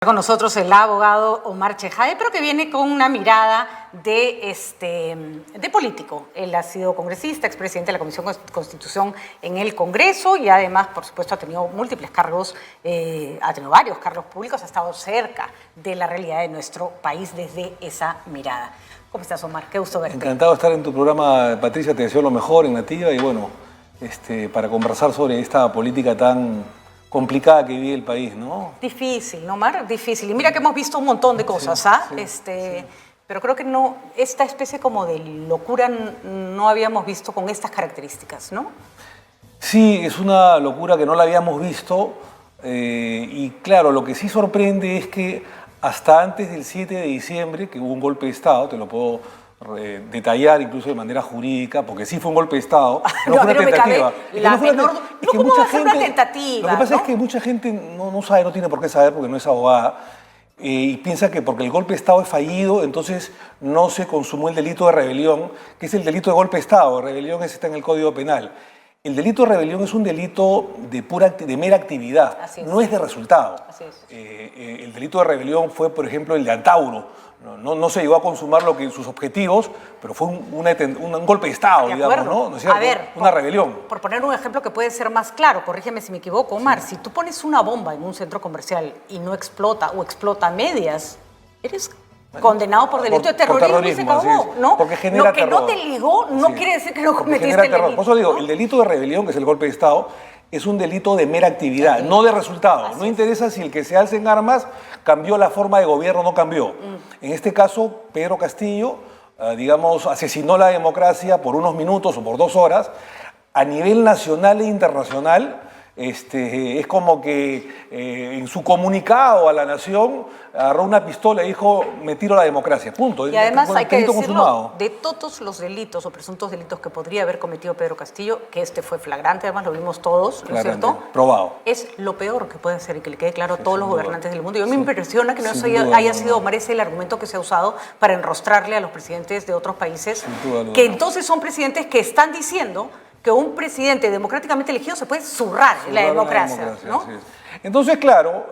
Con nosotros el abogado Omar Chejade, pero que viene con una mirada de político. Él ha sido congresista, expresidente de la Comisión de Constitución en el Congreso y además, por supuesto, ha tenido múltiples cargos, ha tenido varios cargos públicos, ha estado cerca de la realidad de nuestro país desde esa mirada. ¿Cómo estás, Omar? Qué gusto verte. Encantado de estar en tu programa, Patricia, te deseo lo mejor en Nativa y bueno, para conversar sobre esta política tan complicada que vive el país, ¿no? Difícil, ¿no, Omar? Difícil. Y mira que hemos visto un montón de cosas, ¿ah? Sí. Pero creo que no, esta especie como de locura no habíamos visto con estas características, ¿no? Sí, es una locura que no la habíamos visto y claro, lo que sí sorprende es que hasta antes del 7 de diciembre, que hubo un golpe de Estado, te lo puedo detallar incluso de manera jurídica, porque sí fue un golpe de Estado, no fue una tentativa. ¿Cómo va a ser una tentativa? Lo que pasa es que mucha gente no sabe, no tiene por qué saber porque no es abogada, y piensa que porque el golpe de Estado es fallido, entonces no se consumó el delito de rebelión, que es el delito de golpe de Estado. Rebelión está en el Código Penal. El delito de rebelión es un delito de mera actividad, no es de resultado. El delito de rebelión fue, por ejemplo, el de Antauro. No se llegó a consumar sus objetivos, pero fue un golpe de Estado, digamos, ¿no? ¿No es cierto? A ver, una rebelión. Por poner un ejemplo que puede ser más claro, corrígeme si me equivoco, Omar, si tú pones una bomba en un centro comercial y no explota o explota a medias, eres condenado por delito de terrorismo y se acabó, ¿no? Porque genera Lo que terror. No te ligó no quiere decir que no cometiste el delito. Por eso digo, el delito de rebelión, que es el golpe de Estado, es un delito de mera actividad, no de resultado. No interesa si el que se alza en armas cambió la forma de gobierno o no cambió. En este caso, Pedro Castillo, digamos, asesinó la democracia por unos minutos o por 2 horas. A nivel nacional e internacional, es como que en su comunicado a la nación agarró una pistola y dijo, me tiro a la democracia, punto. Y además hay que decirlo, de todos los delitos o presuntos delitos que podría haber cometido Pedro Castillo, que fue flagrante, además lo vimos todos, ¿no es cierto? Probado. Es lo peor que puede hacer y que le quede claro a todos los gobernantes del mundo. Yo me impresiona que no haya sido, Omar, ese el argumento que se ha usado para enrostrarle a los presidentes de otros países, que entonces son presidentes que están diciendo que un presidente democráticamente elegido se puede zurrar en la democracia, ¿no? Entonces, claro,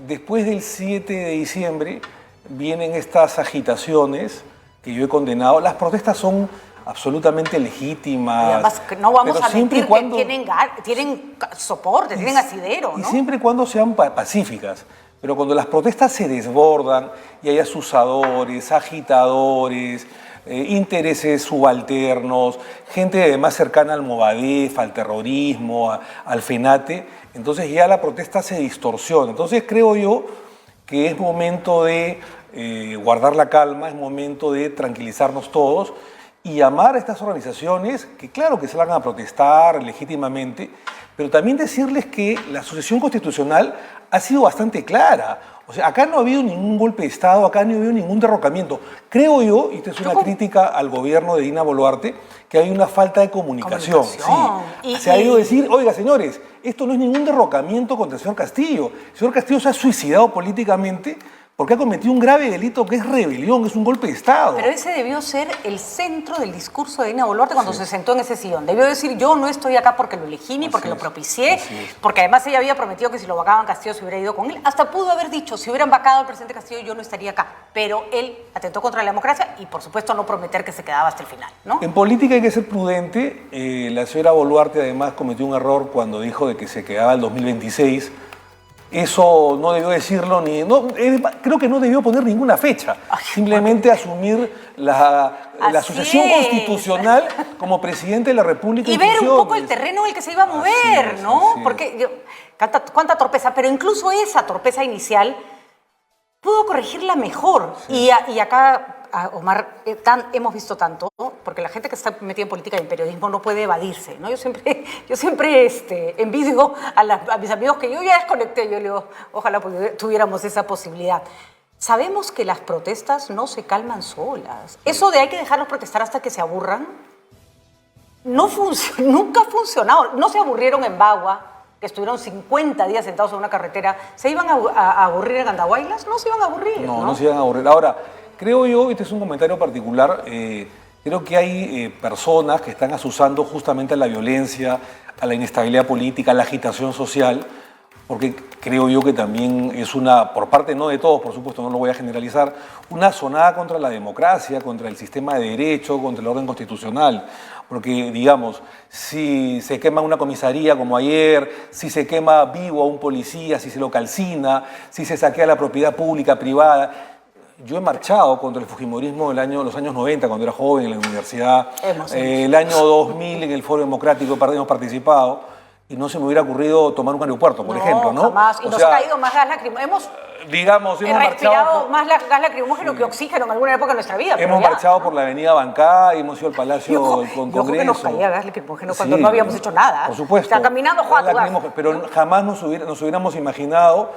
después del 7 de diciembre vienen estas agitaciones que yo he condenado. Las protestas son absolutamente legítimas. Y además, no vamos a mentir que tienen soporte, tienen asidero, ¿no? Y siempre y cuando sean pacíficas. Pero cuando las protestas se desbordan y hay asusadores, agitadores, intereses subalternos, gente más cercana al Movadef, al terrorismo, al FENATE, entonces ya la protesta se distorsiona. Entonces creo yo que es momento de guardar la calma, es momento de tranquilizarnos todos y llamar a estas organizaciones que claro que salgan a protestar legítimamente, pero también decirles que la sucesión constitucional ha sido bastante clara. O sea, acá no ha habido ningún golpe de Estado, acá no ha habido ningún derrocamiento. Creo yo, y esta es una crítica al gobierno de Dina Boluarte, que hay una falta de comunicación. Sí. Se ha ido a decir, oiga, señores, esto no es ningún derrocamiento contra el señor Castillo. El señor Castillo se ha suicidado políticamente porque ha cometido un grave delito que es rebelión, es un golpe de Estado. Pero ese debió ser el centro del discurso de Dina Boluarte cuando se sentó en ese sillón. Debió decir, yo no estoy acá porque lo elegí ni porque lo propicié, porque además ella había prometido que si lo vacaban Castillo se hubiera ido con él. Hasta pudo haber dicho, si hubieran vacado al presidente Castillo yo no estaría acá. Pero él atentó contra la democracia y por supuesto no prometer que se quedaba hasta el final, ¿no? En política hay que ser prudente. La señora Boluarte además cometió un error cuando dijo de que se quedaba el 2026. Eso no debió decirlo creo que no debió poner ninguna fecha. Simplemente asumir la sucesión constitucional como presidente de la República. Y ver un poco el terreno en el que se iba a mover, ¿no? Porque cuánta torpeza, pero incluso esa torpeza inicial pudo corregirla mejor. Y acá, Omar, hemos visto tanto, porque la gente que está metida en política y en periodismo no puede evadirse, ¿no? Yo siempre envidio a mis amigos que yo ya desconecté, yo le digo, ojalá tuviéramos esa posibilidad. Sabemos que las protestas no se calman solas. Eso de hay que dejarlos protestar hasta que se aburran, nunca ha funcionado. No se aburrieron en Bagua, que estuvieron 50 días sentados en una carretera. ¿Se iban a aburrir en Andahuaylas? No se iban a aburrir, ¿no? No se iban a aburrir. Ahora, creo yo, este es un comentario particular, creo que hay personas que están asusando justamente a la violencia, a la inestabilidad política, a la agitación social, porque creo yo que también es una, por parte no de todos, por supuesto, no lo voy a generalizar, una sonada contra la democracia, contra el sistema de derecho, contra el orden constitucional. Porque, digamos, si se quema una comisaría como ayer, si se quema vivo a un policía, si se lo calcina, si se saquea la propiedad pública, privada. Yo he marchado contra el fujimorismo los años 90, cuando era joven en la universidad. El año 2000 en el Foro Democrático hemos participado. Y no se me hubiera ocurrido tomar un aeropuerto, por ejemplo, ¿no? Jamás. Y nos ha caído más gas lacrimógeno. Hemos respirado más gas lacrimógeno que oxígeno en alguna época de nuestra vida. Hemos marchado por la avenida Bancá, hemos ido al Palacio del Congreso. Que nos caía gas lacrimógeno cuando no habíamos hecho nada. Por supuesto. O sea, caminando, pero jamás nos hubiéramos imaginado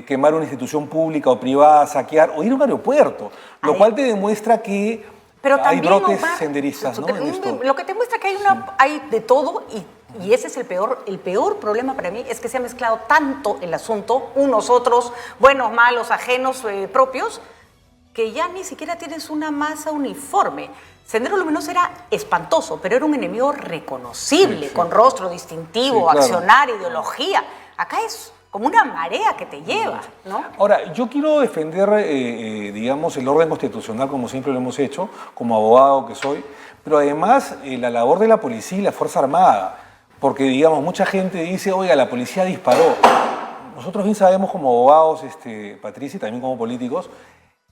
quemar una institución pública o privada, saquear o ir a un aeropuerto. Lo cual te demuestra que hay brotes senderistas, ¿no? Lo que te muestra que hay de todo y ese es el peor problema para mí, es que se ha mezclado tanto el asunto, unos, otros, buenos, malos, ajenos, propios, que ya ni siquiera tienes una masa uniforme. Sendero Luminoso era espantoso, pero era un enemigo reconocible, con rostro distintivo, accionar, ideología. Acá es como una marea que te lleva, ¿no? Ahora, yo quiero defender, digamos, el orden constitucional como siempre lo hemos hecho, como abogado que soy, pero además la labor de la policía y la Fuerza Armada. Porque, digamos, mucha gente dice, oiga, la policía disparó. Nosotros bien sabemos como abogados, Patricia, y también como políticos,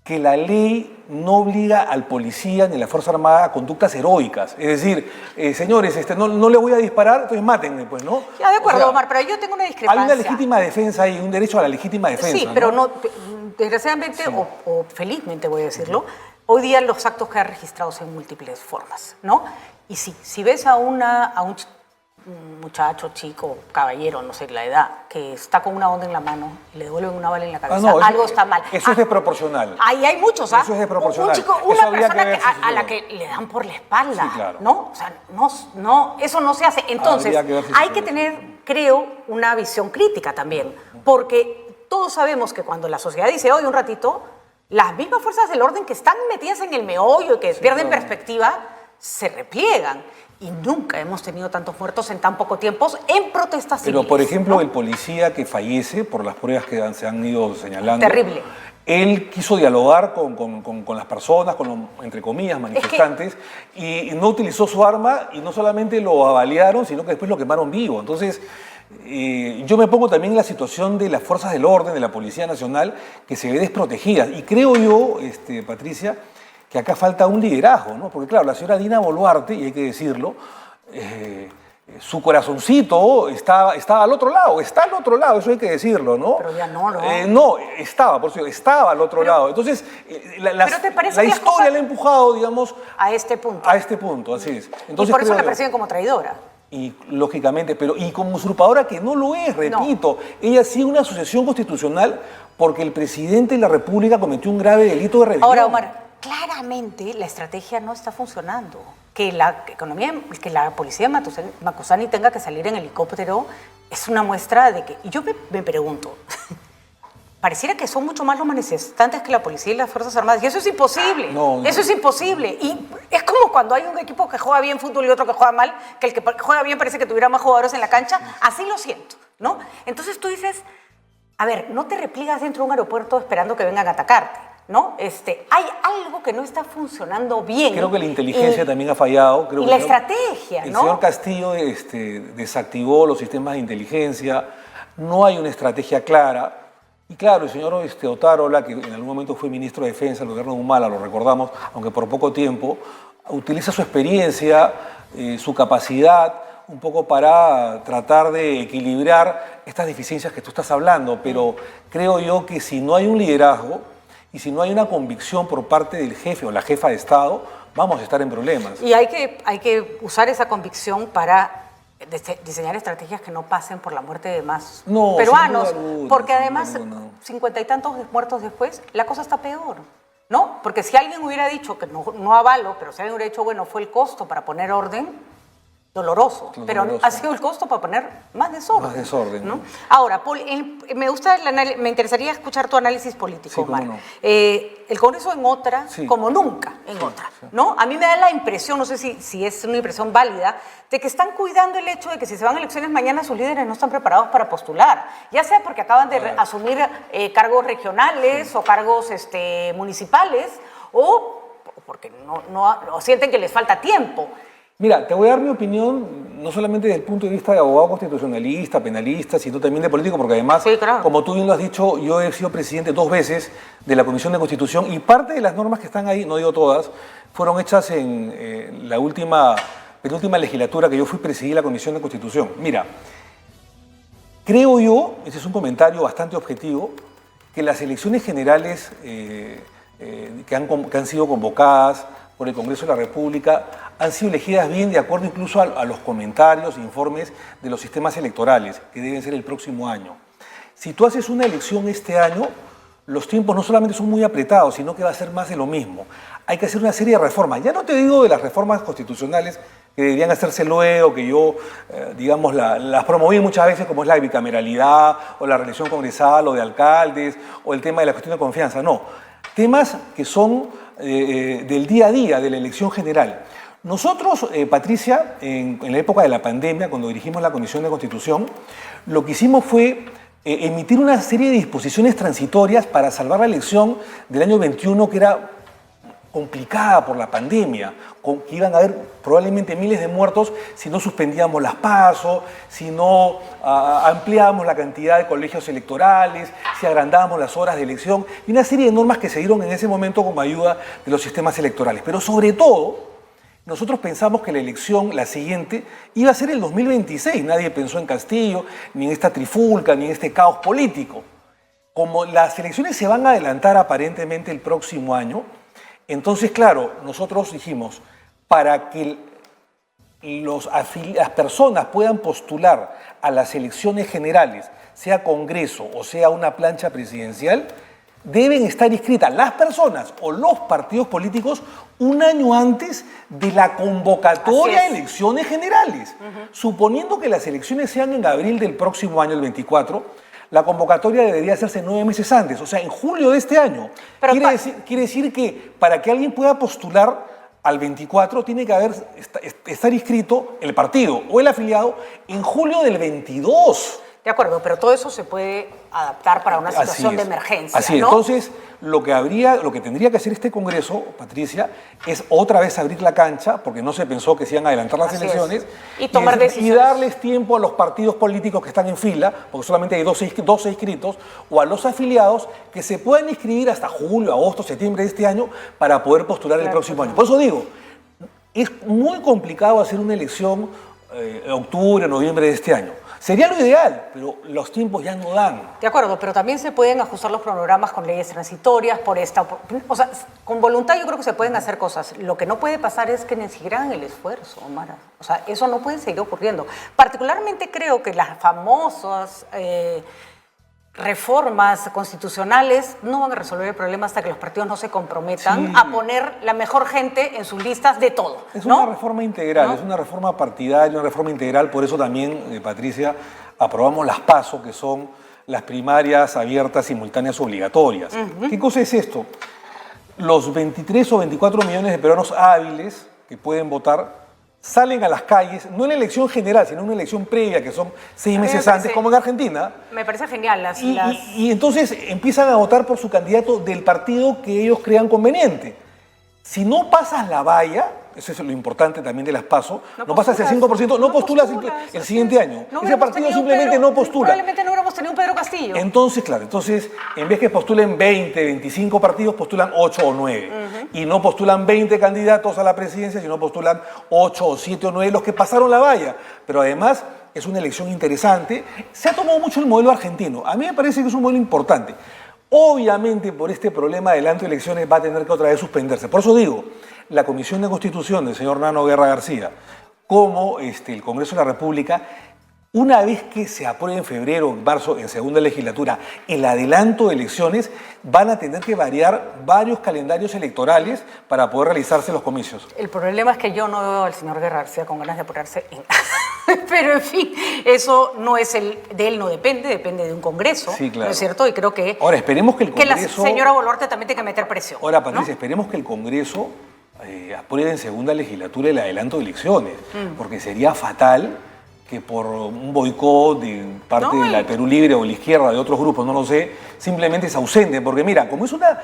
que la ley no obliga al policía ni a la Fuerza Armada a conductas heroicas. Es decir, señores, no le voy a disparar, entonces mátenme, pues, ¿no? Ya, de acuerdo, Omar, pero yo tengo una discrepancia. Hay una legítima defensa ahí, un derecho a la legítima defensa. Sí, pero no desgraciadamente, o felizmente voy a decirlo, hoy día los actos quedan registrados en múltiples formas, ¿no? Y sí, si ves a un muchacho, chico, caballero, no sé la edad, que está con una onda en la mano y le devuelven una bala en la cabeza, algo está mal. Eso es desproporcional. Ahí hay muchos, ¿ah? Eso es desproporcional. Un chico, una persona a la que le dan por la espalda, sí, claro. ¿no? O sea, eso no se hace. Entonces, hay que tener, creo, una visión crítica también, porque todos sabemos que cuando la sociedad dice, oye, un ratito, las mismas fuerzas del orden que están metidas en el meollo y que pierden perspectiva, se repliegan. Y nunca hemos tenido tantos muertos en tan poco tiempo en protestas civiles. Pero, por ejemplo, ¿no? El policía que fallece por las pruebas que se han ido señalando. Terrible. Él quiso dialogar con las personas, con los, entre comillas, manifestantes, y no utilizó su arma y no solamente lo avaliaron, sino que después lo quemaron vivo. Entonces, yo me pongo también en la situación de las fuerzas del orden, de la Policía Nacional, que se ve desprotegida. Y creo yo, Patricia, que acá falta un liderazgo, ¿no? Porque claro, la señora Dina Boluarte, y hay que decirlo, su corazoncito estaba al otro lado, está al otro lado, eso hay que decirlo, ¿no? Pero ya no, ¿no? No, estaba al otro lado. Entonces, la historia le ha empujado, digamos... A este punto. A este punto, así es. Entonces, y por eso la perciben como traidora. Y lógicamente, y como usurpadora que no lo es, repito, ella sí una asociación constitucional porque el presidente de la República cometió un grave delito de rebelión. Ahora, Omar, claramente la estrategia no está funcionando. Que la policía de Macusani tenga que salir en helicóptero es una muestra de que... Y yo me pregunto, pareciera que son mucho más los manifestantes que la policía y las Fuerzas Armadas. Y eso es imposible. Eso es imposible. Y es como cuando hay un equipo que juega bien fútbol y otro que juega mal, que el que juega bien parece que tuviera más jugadores en la cancha. Así lo siento, ¿no? Entonces tú dices, a ver, no te repliegas dentro de un aeropuerto esperando que vengan a atacarte, ¿no? Hay algo que no está funcionando bien. Creo que la inteligencia también ha fallado. Creo y que la estrategia, el ¿no? El señor Castillo desactivó los sistemas de inteligencia. No hay una estrategia clara. Y claro, el señor Otárola, que en algún momento fue ministro de Defensa del gobierno de Humala, lo recordamos, aunque por poco tiempo, utiliza su experiencia, su capacidad, un poco para tratar de equilibrar estas deficiencias que tú estás hablando. Pero creo yo que si no hay un liderazgo y si no hay una convicción por parte del jefe o la jefa de Estado, vamos a estar en problemas. Y hay que usar esa convicción para diseñar estrategias que no pasen por la muerte de más peruanos, porque además, 50 y tantos muertos después, la cosa está peor, ¿no? Porque si alguien hubiera dicho, que no avalo, pero si alguien hubiera dicho, bueno, fue el costo para poner orden, doloroso, pero Doloroso. ha sido el costo para poner más desorden. Más desorden. ¿no? Ahora, Paul, me interesaría escuchar tu análisis político, Sí, cómo Omar. no. El Congreso en otra, Sí. como nunca en otra, ¿no? A mí me da la impresión, no sé si es una impresión válida, de que están cuidando el hecho de que si se van a elecciones mañana sus líderes no están preparados para postular, ya sea porque acaban de asumir cargos regionales o cargos municipales o porque o sienten que les falta tiempo. Mira, te voy a dar mi opinión, no solamente desde el punto de vista de abogado constitucionalista, penalista, sino también de político, porque además, Sí, claro. como tú bien lo has dicho, yo he sido presidente 2 veces de la Comisión de Constitución y parte de las normas que están ahí, no digo todas, fueron hechas en la penúltima legislatura que yo fui presidir la Comisión de Constitución. Mira, creo yo, ese es un comentario bastante objetivo, que las elecciones generales que han sido convocadas por el Congreso de la República han sido elegidas bien de acuerdo incluso a los comentarios e informes de los sistemas electorales, que deben ser el próximo año. Si tú haces una elección este año, los tiempos no solamente son muy apretados, sino que va a ser más de lo mismo. Hay que hacer una serie de reformas. Ya no te digo de las reformas constitucionales que deberían hacerse luego, que yo, digamos, las promoví muchas veces, como es la bicameralidad, o la reelección congresal, o de alcaldes, o el tema de la cuestión de confianza. No, temas que son del día a día, de la elección general. Nosotros, Patricia, en la época de la pandemia, cuando dirigimos la Comisión de Constitución, lo que hicimos fue emitir una serie de disposiciones transitorias para salvar la elección del año 21, que era complicada por la pandemia, que iban a haber probablemente miles de muertos si no suspendíamos las PASO, si no ampliábamos la cantidad de colegios electorales, si agrandábamos las horas de elección, y una serie de normas que se dieron en ese momento como ayuda de los sistemas electorales. Pero sobre todo, nosotros pensamos que la elección, la siguiente, iba a ser el 2026. Nadie pensó en Castillo, ni en esta trifulca, ni en este caos político. Como las elecciones se van a adelantar aparentemente el próximo año, entonces, claro, nosotros dijimos, para que las personas puedan postular a las elecciones generales, sea Congreso o sea una plancha presidencial, deben estar inscritas las personas o los partidos políticos un año antes de la convocatoria de elecciones generales. Suponiendo que las elecciones sean en abril del próximo año, el 24, la convocatoria debería hacerse 9 meses antes, o sea, en julio de este año. Pero Quiere decir que para que alguien pueda postular al 24 tiene que estar inscrito el partido o el afiliado en julio del 22. De acuerdo, pero todo eso se puede adaptar para una situación de emergencia. Así es. ¿no? Entonces, lo que tendría que hacer este Congreso, Patricia, es otra vez abrir la cancha, porque no se pensó que se iban a adelantar las elecciones, y tomar decisiones. Y darles tiempo a los partidos políticos que están en fila, porque solamente hay 12 inscritos, o a los afiliados que se puedan inscribir hasta julio, agosto, septiembre de este año para poder postular el próximo año. Por eso digo, es muy complicado hacer una elección en octubre, noviembre de este año. Sería lo ideal, pero los tiempos ya no dan. De acuerdo, pero también se pueden ajustar los cronogramas con leyes transitorias o sea, con voluntad yo creo que se pueden hacer cosas. Lo que no puede pasar es que ni siquiera hagan el esfuerzo, Omar. O sea, eso no puede seguir ocurriendo. Particularmente creo que las famosas reformas constitucionales no van a resolver el problema hasta que los partidos no se comprometan a poner la mejor gente en sus listas de todo. Es ¿no? una reforma integral, ¿no? Es una reforma partidaria, una reforma integral. Por eso también, Patricia, aprobamos las PASO, que son las primarias abiertas, simultáneas, obligatorias. ¿Qué cosa es esto? Los 23 o 24 millones de peruanos hábiles que pueden votar salen a las calles, no en la elección general, sino en una elección previa, que son 6 meses antes, como en Argentina. Me parece genial. Y entonces empiezan a votar por su candidato del partido que ellos crean conveniente. Si no pasas la valla, eso es lo importante también de las PASO, no pasas el 5%, no postulas el siguiente año. Ese partido simplemente no postula. Probablemente no hubiéramos tenido un Pedro Castillo. Entonces, claro, en vez que postulen 20, 25 partidos, postulan 8 o 9. Y no postulan 20 candidatos a la presidencia, sino postulan 8 o 7 o 9, los que pasaron la valla. Pero además es una elección interesante. Se ha tomado mucho el modelo argentino. A mí me parece que es un modelo importante. Obviamente, por este problema de adelanto de elecciones va a tener que otra vez suspenderse. Por eso digo, la Comisión de Constitución del señor Nano Guerra García, como el Congreso de la República, Una vez que se apruebe en febrero o en marzo, en segunda legislatura, el adelanto de elecciones, van a tener que variar varios calendarios electorales para poder realizarse los comicios. El problema es que yo no veo al señor Guerra García con ganas de apurarse en pero en fin, eso no es de él no depende, depende de un Congreso, Sí, claro. ¿no es cierto? Y creo que, Ahora, esperemos que el que Congreso... la señora Boluarte también tenga que meter presión. Ahora, Patricia, ¿no? esperemos que el Congreso apruebe en segunda legislatura el adelanto de elecciones, porque sería fatal que por un boicot de parte No, de la Perú Libre o la izquierda, de otros grupos, no lo sé, simplemente se ausente. Porque mira, como es una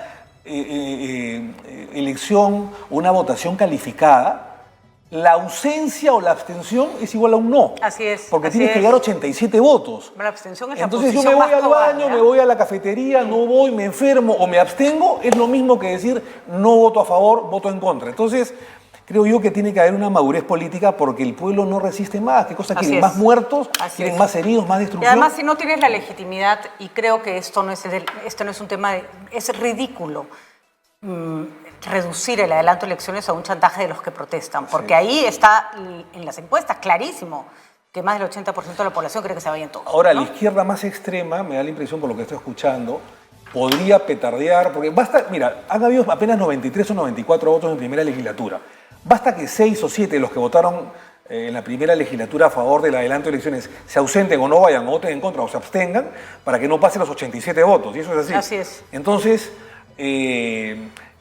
elección, una votación calificada, la ausencia o la abstención es igual a un no. Así es. Porque así tienes que es. llegar a 87 votos. La abstención es la Entonces yo posición me voy más al cobarde, baño, ¿eh? me voy a la cafetería, no voy, me enfermo o me abstengo, es lo mismo que decir no voto a favor, voto en contra. Entonces, creo yo que tiene que haber una madurez política porque el pueblo no resiste más. ¿Qué cosa Así quieren? es. ¿Más muertos? Así ¿Quieren es. más heridos, más Y destrucción? además, si no tienes la legitimidad, y creo que esto no es un tema de... Es ridículo reducir el adelanto de elecciones a un chantaje de los que protestan, porque ahí está en las encuestas clarísimo que más del 80% de la población cree que se vayan todos. Ahora, ¿no? la izquierda más extrema, me da la impresión por lo que estoy escuchando, podría petardear, porque basta, mira, han habido apenas 93 o 94 votos en primera legislatura. Basta que 6 o 7 de los que votaron en la primera legislatura a favor del adelanto de elecciones se ausenten o no vayan, o voten en contra o se abstengan, para que no pasen los 87 votos, y eso es así. Así es. Entonces,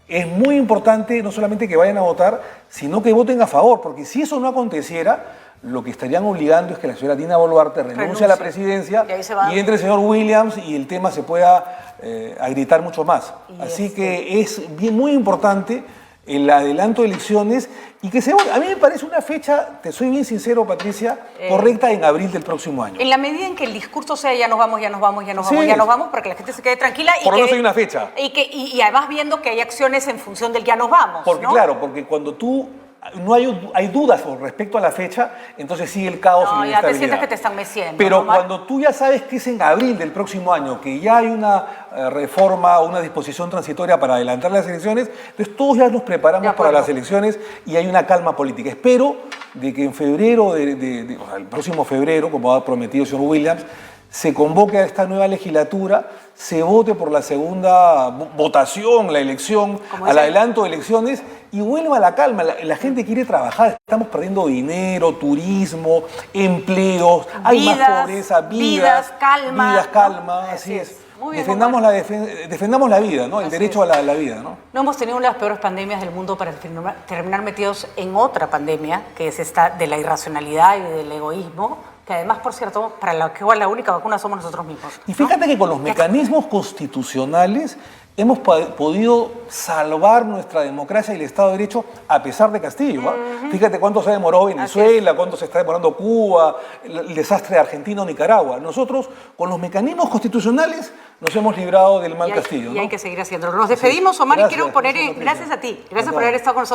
es muy importante no solamente que vayan a votar, sino que voten a favor, porque si eso no aconteciera, lo que estarían obligando es que la señora Dina Boluarte renuncie a la presidencia Y ahí se va. y entre el señor Williams y el tema se pueda agrietar mucho más. Y Así que es muy importante el adelanto de elecciones y que se... A mí me parece una fecha, te soy bien sincero, Patricia, correcta en abril del próximo año. En la medida en que el discurso sea ya nos vamos, ya nos vamos, ya nos Sí. vamos, ya nos vamos, para que la gente se quede tranquila. Y Por lo menos que- hay una fecha. Y además viendo que hay acciones en función del ya nos vamos, Porque ¿no? claro, porque cuando tú no hay dudas con respecto a la fecha, entonces sigue el caos y No, la ya te inestabilidad. sientes que te están meciendo. Pero ¿no, Mar? cuando tú ya sabes que es en abril del próximo año, que ya hay una reforma o una disposición transitoria para adelantar las elecciones, entonces todos ya nos preparamos De para acuerdo. las elecciones y hay una calma política. Espero de que en febrero, o sea, el próximo febrero, como ha prometido el señor Williams, se convoque a esta nueva legislatura, se vote por la segunda votación, la elección, Como al dicen. adelanto de elecciones y vuelva a la calma. La gente quiere trabajar, estamos perdiendo dinero, turismo, empleos, hay más Vidas, pobreza, vidas, calma, vidas, ¿no? calma, Así así es. es. Muy bien, Defendamos la vida, ¿no? El Así derecho es. a la vida, ¿no? No hemos tenido una de las peores pandemias del mundo para terminar metidos en otra pandemia, que es esta de la irracionalidad y del egoísmo, que además, por cierto, para la que igual la única vacuna somos nosotros mismos. Y ¿no? fíjate que con los mecanismos constitucionales hemos podido salvar nuestra democracia y el Estado de Derecho a pesar de Castillo. ¿Ah? Fíjate cuánto se ha demorado Venezuela, cuánto se está demorando Cuba, el desastre de Argentina o Nicaragua. Nosotros, con los mecanismos constitucionales, nos hemos librado del mal Castillo. Y ¿no? hay que seguir haciéndolo. Nos despedimos, Omar, y Gracias, quiero poner Patricia. gracias a ti, gracias por Encantado. haber estado con nosotros.